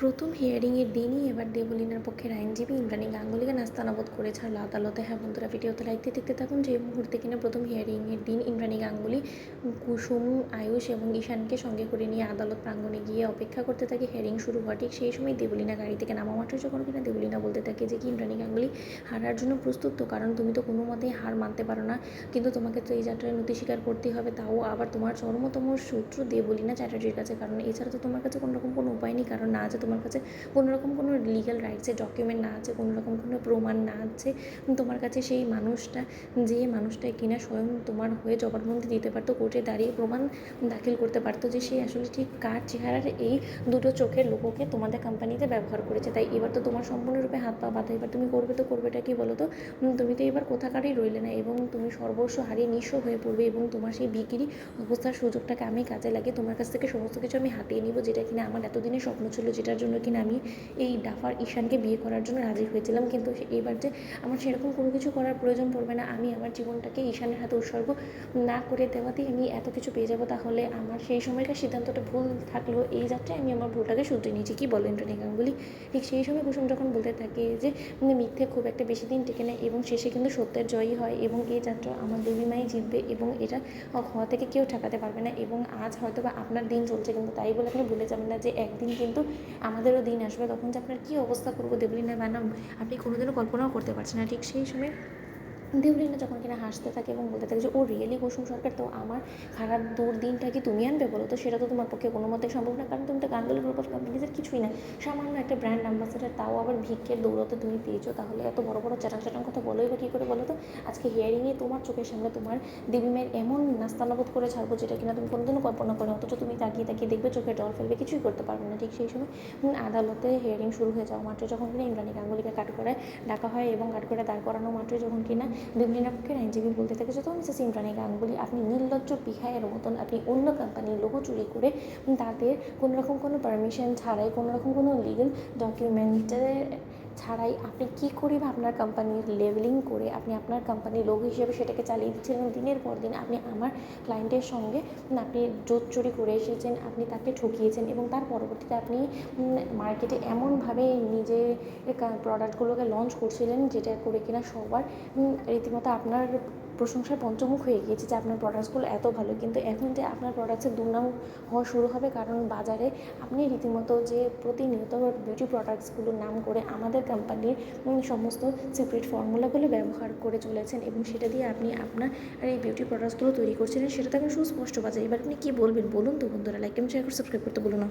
প্রথম হিয়ারিংয়ের দিনই এবার দেবলীনার পক্ষের আইনজীবী ইন্দ্রাণী গাঙ্গুলিকে নাস্তানাবুদ করে ছাড়ল আদালতে। হ্যাঁ বন্ধুরা, ভিডিওতে লাইক দিয়ে দেখতে থাকুন। যে মুহূর্তে কিনা প্রথম হিয়ারিংয়ের দিন ইন্দ্রাণী গাঙ্গুলি কুসুম, আয়ুষ এবং ঈশানকে সঙ্গে করে নিয়ে আদালত প্রাঙ্গণে গিয়ে অপেক্ষা করতে থাকে হিয়ারিং শুরু হওয়া। ঠিক সেই সময় দেবলীনা গাড়ি থেকে নামা মাত্র যখন কিনা দেবলীনা বলতে থাকে যে কি ইন্দ্রাণী গাঙ্গুলি হারার জন্য প্রস্তুত তো, কারণ তুমি তো কোনো মতেই হার মানতে পারো না, কিন্তু তোমাকে তো এই যাত্রায় নতি স্বীকার করতেই হবে, তাও আবার তোমার চরমতম শত্রু দেবলীনা চ্যাটার্জির কাছে, কারণ এছাড়া তো তোমার কাছে কোনো রকম কোনো উপায় নেই, কারণ না আছে তোমার কাছে কোনো রকম কোনো লিগ্যাল রাইটসের ডকুমেন্ট, না আছে কোনো রকম কোনো প্রমাণ, না আছে তোমার কাছে সেই মানুষটা, যে মানুষটা কিনা স্বয়ং তোমার হয়ে জবানবন্দি দিতে পারতো, কোর্টে দাঁড়িয়ে প্রমাণ দাখিল করতে পারতো যে সে আসলে ঠিক কার চেহারার এই দুটো চোখের লোককে তোমাদের কোম্পানিতে ব্যবহার করেছে। তাই এবার তো তোমার সম্পূর্ণরূপে হাত পা বাঁধা, এবার তুমি করবে তো করবেটা কি বলো তো? তুমি তো এবার কোথাকারই রইলে না এবং তুমি সর্বস্ব হারিয়ে নিঃস্ব হয়ে পড়বে এবং তোমার সেই বিক্রি অবস্থার সুযোগটাকে আমি কাজে লাগিয়ে তোমার কাছ থেকে সমস্ত কিছু আমি হাতিয়ে নিব, যেটা কিনা আমার এতদিনের স্বপ্ন ছিল, যেটার জন্য কিনা আমি এই ডাফার ঈশানকে বিয়ে করার জন্য রাজি হয়েছিলাম। কিন্তু এইবার যে আমার সেরকম কোনো কিছু করার প্রয়োজন পড়বে না, আমি আমার জীবনটাকে ঈশানের হাতে উৎসর্গ না করে দেওয়াতেই আমি এত কিছু পেয়ে যাবো। তাহলে আমার সেই সময়কার সিদ্ধান্তটা ভুল থাকলেও এই যাত্রায় আমি আমার ভুলটাকে শুধরে নিয়েছি, কী বলো ইন্দ্রাণী গাঙ্গুলি? ঠিক সেই সময় কুসুম যখন বলতে থাকে যে মিথ্যে খুব একটা বেশি দিন টেকে নেয় এবং শেষে কিন্তু সত্যের জয়ী হয় এবং এই যাত্রা আমার দেবী মাই জিতবে এবং এটা হওয়া থেকে কেউ ঠেকাতে পারবে না। এবং আজ হয়তো বা আপনার দিন চলছে, কিন্তু তাই বলে আপনি ভুলে যাবেন না যে একদিন কিন্তু আমাদেরও দিন আসবে, তখন যে আপনার কী অবস্থা করবো দেবলীনা ম্যাডাম আপনি কোনোদিনও কল্পনাও করতে পারছেন না। ঠিক সেই সময় দেবলীনা যখন কিনা হাসতে থাকে এবং বলতে থাকে যে ও রিয়েলি কুসুম সরকার, তো আমার খারাপ দুর্দিনটা কি তুমি আনবে বলো তো? সেটা তো তোমার পক্ষে কোনো মতেই সম্ভব না, কারণ তুমি তো গাঙ্গুলি গ্রুপ অফ কোম্পানিজের কিছুই না, সামান্য একটা ব্র্যান্ড অ্যাম্বাসেডার, তাও আবার ভিক্ষের দৌড়তে তুমি পেয়েছো। তাহলে এত বড় বড় চ্যাটাং চ্যাটাং কথা বলোই বা কী করে বলো তো? আজকে হিয়ারিংয়ে তোমার চোখের সামনে তোমার দেবী মায়ের এমন নাস্তানাবোধ করে ছাড়বো যেটা কিনা তুমি কোনোদিনও কল্পনা করো, অথচ তুমি তাকিয়ে তাকিয়ে দেখবে চোখে জল ফেলবে, কিছুই করতে পারবে না। ঠিক সেই সময় আদালতে হিয়ারিং শুরু হয়ে যাওয়া মাত্র যখন কিনা ইন্দ্রাণী গাঙ্গুলিকে কাঠগড়ায় ডাকা হয় এবং কাঠগড়ায় দাঁড় করানো মাত্রই যখন কিনা দেবলীনার পক্ষের আইনজীবী বলতে থাকে যে তো মিসেস ইন্দ্রাণী গাঙ্গুলি, আপনি নির্লজ্জ বিহায়ের মতন আপনি অন্য কোম্পানির লোগো চুরি করে তাদের কোনো রকম কোনো পারমিশন ছাড়াই, কোনো রকম কোনো লিগাল ডকুমেন্টের ছাড়াই আপনি কী করে বা আপনার কোম্পানির লেবেলিং করে আপনি আপনার কোম্পানির লোগো হিসেবে সেটাকে চালিয়ে দিচ্ছিলেন দিনের পর দিন। আপনি আমার ক্লায়েন্টের সঙ্গে আপনি জোট চুরি করে এসেছেন, আপনি তাকে ঠকিয়েছেন এবং তার পরবর্তীতে আপনি মার্কেটে এমনভাবে নিজের প্রোডাক্টগুলোকে লঞ্চ করছিলেন যেটা করে কিনা সবার রীতিমতো আপনার প্রশংসায় পঞ্চমুখ হয়ে গিয়েছে যে আপনার প্রোডাক্টসগুলো এত ভালো। কিন্তু এখন যে আপনার প্রোডাক্টসের দুর্নাম হওয়া শুরু হবে, কারণ বাজারে আপনি রীতিমতো যে প্রতিনিয়ত বিউটি প্রোডাক্টসগুলোর নাম করে আমাদের কোম্পানির সমস্ত সিক্রেট ফর্মুলাগুলো ব্যবহার করে চলেছেন এবং সেটা দিয়ে আপনি আপনার এই বিউটি প্রোডাক্টসগুলো তৈরি করছিলেন, সেটা তো এখন সুস্পষ্ট বাজারে। এবার আপনি কী বলবেন বলুন তো বন্ধুরা? লাইক এবং শেয়ার করে সাবস্ক্রাইব করতে বলুন না।